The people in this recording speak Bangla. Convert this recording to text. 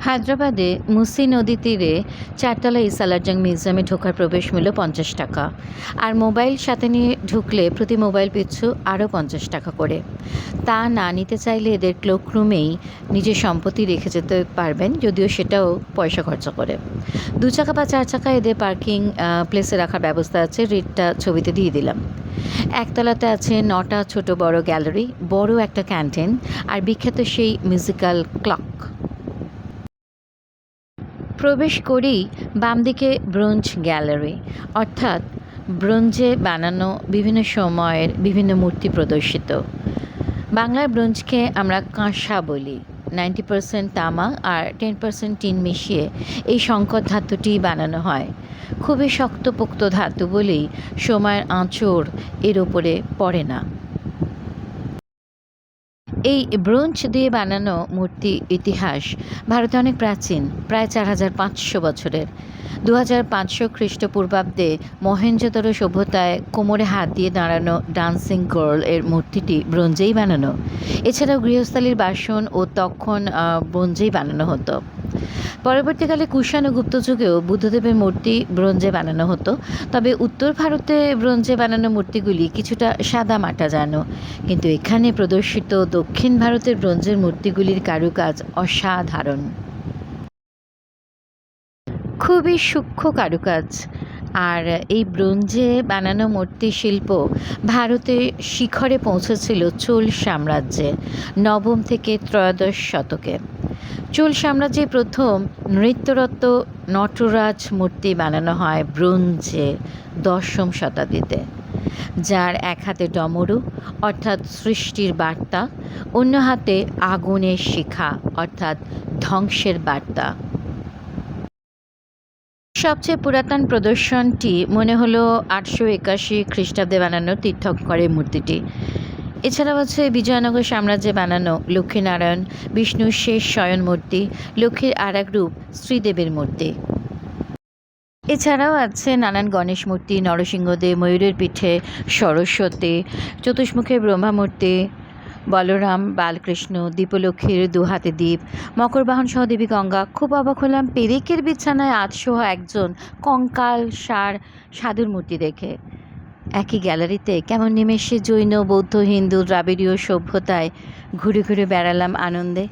হায়দ্রাবাদে মুসি নদী তীরে চারতলা ইসালারজাং মিউজিয়ামে ঢোকার প্রবেশ মূল্য 50 টাকা, আর মোবাইল সাথে নিয়ে ঢুকলে প্রতি মোবাইল পিছু আরও 50 টাকা করে। তা না নিতে চাইলে এদের ক্লোকরুমেই নিজের সম্পত্তি রেখে যেতে পারবেন, যদিও সেটাও পয়সা খরচা করে। 2 চাকা বা 4 চাকা এদের পার্কিং প্লেসে রাখার ব্যবস্থা আছে, রেটটা ছবিতে দিয়ে দিলাম। একতলাতে আছে 9টা ছোট বড় গ্যালারি, বড় একটা ক্যান্টিন, আর বিখ্যাত সেই মিউজিক্যাল ক্লক। প্রবেশ করেই বাম দিকে ব্রোঞ্জ গ্যালারি, অর্থাৎ ব্রোঞ্জে বানানো বিভিন্ন সময়ের বিভিন্ন মূর্তি প্রদর্শিত। বাংলায় ব্রোঞ্জকে আমরা কাঁসা বলি। 90% তামা আর 10% টিন মিশিয়ে এই সংকর ধাতুটি বানানো হয়। খুবই শক্তপোক্ত ধাতু বলেই সময়ের আঁচড় এর ওপরে পড়ে না। এই ব্রোঞ্জ দিয়ে বানানো মূর্তি ইতিহাস ভারতে অনেক প্রাচীন, প্রায় 4500 বছরের। 2500 খ্রিস্টপূর্বাব্দে মহেঞ্জোদারো সভ্যতায় কোমরে হাত দিয়ে দাঁড়ানো ডান্সিং গার্ল এর মূর্তিটি ব্রোঞ্জেই বানানো। এছাড়াও গৃহস্থালির বাসন ও তখন ব্রোঞ্জেই বানানো হতো। পরবর্তীকালে কুষাণ ও গুপ্ত যুগেও বুদ্ধদেবের মূর্তি ব্রোঞ্জে বানানো হতো, তবে উত্তর ভারতে ব্রোঞ্জে বানানো মূর্তিগুলি কিছুটা সাদামাটা যেন, কিন্তু এখানে প্রদর্শিত দক্ষিণ ভারতের ব্রোঞ্জের মূর্তিগুলির কারুকাজ অসাধারণ। খুবই সূক্ষ্ম কারুকাজ। আর এই ব্রোঞ্জে বানানো মূর্তি শিল্প ভারতে শিখরে পৌঁছেছিল চোল সাম্রাজ্যে, নবম থেকে ত্রয়োদশ শতকে। চোল সাম্রাজ্যে প্রথম নৃত্যরত নটরাজ মূর্তি বানানো হয় ব্রোঞ্জে 10ম শতাব্দীতে, যার এক হাতে ডমরু অর্থাৎ সৃষ্টির বার্তা, অন্য হাতে আগুনের শিখা অর্থাৎ ধ্বংসের বার্তা। সবচেয়ে পুরাতন প্রদর্শনটি মনে হলো 881 খ্রিস্টাব্দে বানানো তীর্থঙ্করের মূর্তিটি। এছাড়াও আছে বিজয়নগর সাম্রাজ্যে বানানো লক্ষ্মীনারায়ণ, বিষ্ণুর শেষ শয়ন মূর্তি, লক্ষ্মীর আর এক রূপ শ্রীদেবীর মূর্তি। এছাড়াও আছে নানান গণেশ মূর্তি, নরসিংহদেব, ময়ূরের পিঠে সরস্বতী, চতুষ্মুখের ব্রহ্মা মূর্তি, বলরাম, বালকৃষ্ণ, দীপলক্ষ্মীর দুহাতে দ্বীপ, মকরবাহন সহ দেবী গঙ্গা। খুব অবাক হলাম পেরেকের বিছানায় আতসহ একজন কঙ্কাল সার সাধুর মূর্তি দেখে। একই গ্যালারিতে কেমন নিমেষে জৈন, বৌদ্ধ, হিন্দু, দ্রাবিড়ীয় সভ্যতায় ঘুরে ঘুরে বেড়ালাম আনন্দে।